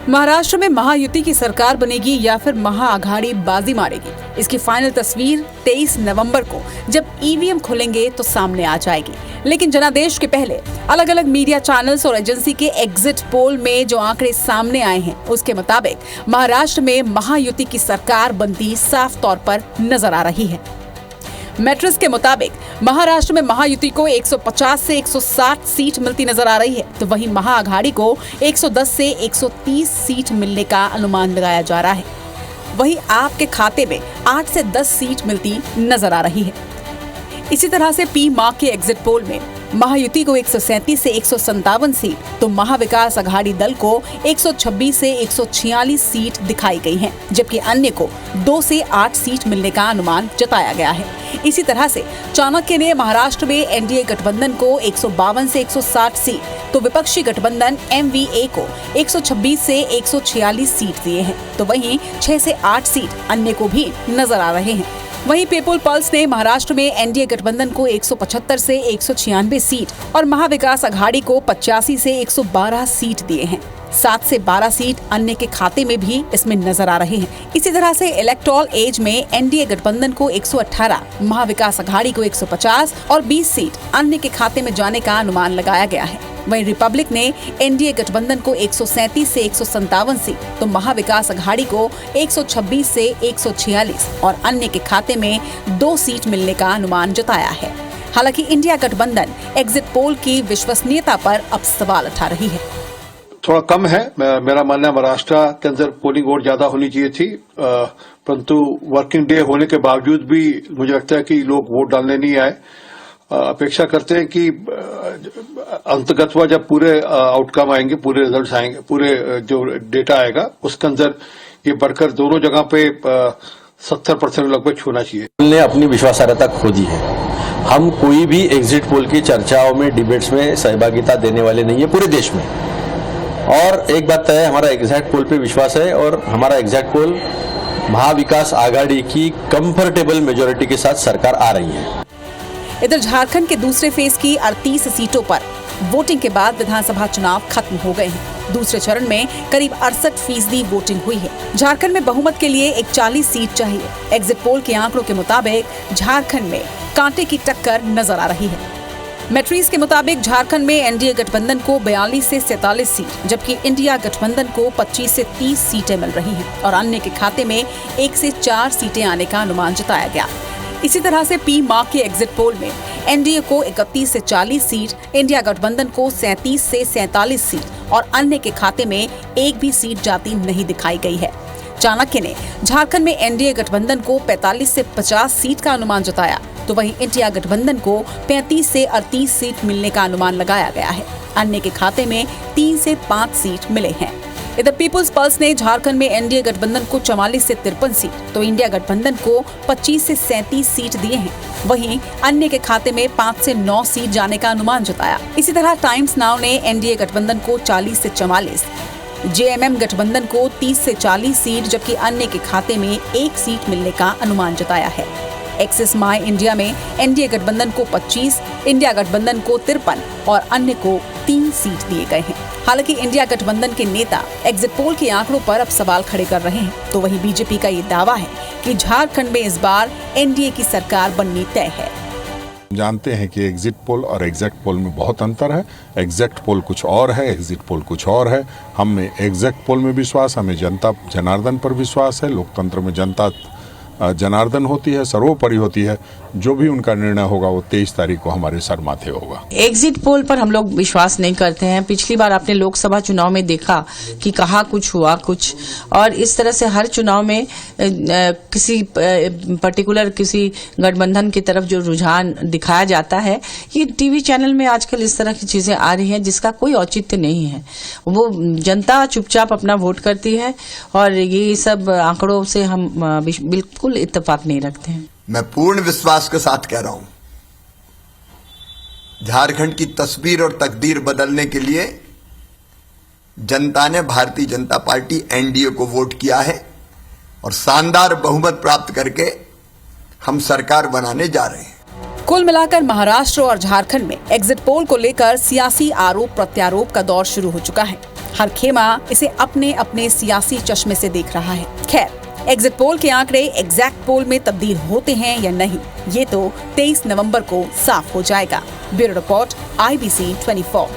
महाराष्ट्र में महायुति की सरकार बनेगी या फिर महाआघाड़ी बाजी मारेगी, इसकी फाइनल तस्वीर 23 नवंबर को जब ईवीएम खुलेंगे तो सामने आ जाएगी। लेकिन जनादेश के पहले अलग अलग मीडिया चैनल्स और एजेंसी के एग्जिट पोल में जो आंकड़े सामने आए हैं उसके मुताबिक महाराष्ट्र में महायुति की सरकार बनती साफ तौर पर नजर आ रही है। मैट्रिक्स के मुताबिक महाराष्ट्र में महायुति को 150 से 160 सीट मिलती नजर आ रही है, तो वहीं महाआघाड़ी को 110 से 130 सीट मिलने का अनुमान लगाया जा रहा है। वहीं आपके खाते में 8 से 10 सीट मिलती नजर आ रही है। इसी तरह से पी मार्क के एग्जिट पोल में महायुति को 137 से 157 सीट, तो महाविकास आघाड़ी दल को 126 से 146 सीट दिखाई गई हैं, जबकि अन्य को 2 से 8 सीट मिलने का अनुमान जताया गया है। इसी तरह से चाणक्य ने महाराष्ट्र में एनडीए गठबंधन को 152 से 160 सीट, तो विपक्षी गठबंधन एमवीए को 126 से 146 सीट दिए हैं, तो वहीं 6 से 8 सीट अन्य को भी नजर आ रहे हैं। वहीं पीपुल पल्स ने महाराष्ट्र में एनडीए गठबंधन को 175 से 196 सीट और महाविकास आघाड़ी को 85 से 112 सीट दिए हैं। 7 से 12 सीट अन्य के खाते में भी इसमें नजर आ रहे हैं। इसी तरह से इलेक्टोरल एज में एनडीए गठबंधन को 118, महाविकास आघाड़ी को 150 और 20 सीट अन्य के खाते में जाने का अनुमान लगाया गया है। वहीं रिपब्लिक ने एनडीए गठबंधन को 137 से 157 सीट, तो महाविकास आघाड़ी को 126 से 146 और अन्य के खाते में 2 सीट मिलने का अनुमान जताया है। हालांकि इंडिया गठबंधन एग्जिट पोल की विश्वसनीयता पर अब सवाल उठा रही है। थोड़ा कम है, मेरा मानना है महाराष्ट्र के अंदर पोलिंग और ज्यादा होनी चाहिए थी, परंतु वर्किंग डे होने के बावजूद भी मुझे लगता है कि लोग वोट डालने नहीं आए। अपेक्षा करते हैं कि अंतगतवा जब पूरे आउटकम आएंगे, पूरे रिजल्ट्स आएंगे, पूरे जो डेटा आएगा उसके अंदर ये बढ़कर दोनों जगह पे 70% लगभग छूना चाहिए। ने अपनी विश्वासार्हता खो दी है। हम कोई भी एग्जिट पोल की चर्चाओं में, डिबेट्स में सहभागिता देने वाले नहीं है पूरे देश में। और एक बात तय है, हमारा एग्जैक्ट पोल पे विश्वास है और हमारा एग्जैक्ट पोल महाविकास आघाड़ी की कंफर्टेबल मेजोरिटी के साथ सरकार आ रही है। इधर झारखंड के दूसरे फेज की 38 सीटों पर वोटिंग के बाद विधानसभा चुनाव खत्म हो गए हैं। दूसरे चरण में करीब 68% वोटिंग हुई है। झारखंड में बहुमत के लिए एक 40 सीट चाहिए। एग्जिट पोल के आंकड़ों के मुताबिक झारखंड में कांटे की टक्कर नजर आ रही है। मैट्रिक्स के मुताबिक झारखंड में एनडीए गठबंधन को 42 से 47 सीट, जबकि इंडिया गठबंधन को 25 से 30 सीटें मिल रही हैं और अन्य के खाते में 1 से 4 सीटें आने का अनुमान जताया गया। इसी तरह से पी मार्क के एग्जिट पोल में एनडीए को 31 से 40 सीट, इंडिया गठबंधन को 37 से 47 सीट और अन्य के खाते में एक भी सीट जाती नहीं दिखाई गई है। चाणक्य ने झारखंड में एनडीए गठबंधन को 45 से 50 सीट का अनुमान जताया, तो वहीं इंडिया गठबंधन को 35 से 38 सीट मिलने का अनुमान लगाया गया है। अन्य के खाते में 3 से 5 सीट मिले हैं। इधर पीपुल्स पल्स ने झारखंड में एनडीए गठबंधन को 44 से 53 सीट, तो इंडिया गठबंधन को 25 से 37 सीट दिए हैं। वहीं अन्य के खाते में 5 से 9 सीट जाने का अनुमान जताया। इसी तरह टाइम्स नाउ ने एनडीए गठबंधन को 40 से 44, जेएमएम गठबंधन को 30 से 40 सीट, जबकि अन्य के खाते में 1 सीट मिलने का अनुमान जताया है। एक्सिस माई इंडिया में एनडीए गठबंधन को 25, इंडिया गठबंधन को 53 और अन्य को 3 सीट दिए गए हैं। हालांकि इंडिया गठबंधन के नेता एग्जिट पोल के आंकड़ों पर अब सवाल खड़े कर रहे हैं, तो वहीं बीजेपी का ये दावा है कि झारखंड में इस बार एनडीए की सरकार बननी तय है। जानते हैं कि एग्जिट पोल और एग्जैक्ट पोल में बहुत अंतर है। एग्जैक्ट पोल कुछ और है, एग्जिट पोल कुछ और है। हमें एग्जैक्ट पोल में विश्वास, हमें जनता जनार्दन पर विश्वास है। लोकतंत्र में जनता जनार्दन होती है, सर्वोपरि होती है। जो भी उनका निर्णय होगा वो 23 तारीख को हमारे सर माथे होगा। एग्जिट पोल पर हम लोग विश्वास नहीं करते हैं। पिछली बार आपने लोकसभा चुनाव में देखा कि कहाँ कुछ हुआ कुछ, और इस तरह से हर चुनाव में किसी पर्टिकुलर किसी गठबंधन की तरफ जो रुझान दिखाया जाता है, ये टीवी चैनल में आजकल इस तरह की चीजें आ रही हैं जिसका कोई औचित्य नहीं है। वो जनता चुपचाप अपना वोट करती है और ये सब आंकड़ों से हम बिल्कुल इत्तेफाक नहीं रखते हैं। मैं पूर्ण विश्वास के साथ कह रहा हूं, झारखंड की तस्वीर और तकदीर बदलने के लिए जनता ने भारतीय जनता पार्टी एनडीए को वोट किया है और शानदार बहुमत प्राप्त करके हम सरकार बनाने जा रहे हैं। कुल मिलाकर महाराष्ट्र और झारखंड में एग्जिट पोल को लेकर सियासी आरोप प्रत्यारोप का दौर शुरू हो चुका है। हर खेमा इसे अपने अपने सियासी चश्मे से देख रहा है। खैर, एग्जिट पोल के आंकड़े एग्जैक्ट पोल में तब्दील होते हैं या नहीं, ये तो 23 नवंबर को साफ हो जाएगा। Bureau report, IBC 24।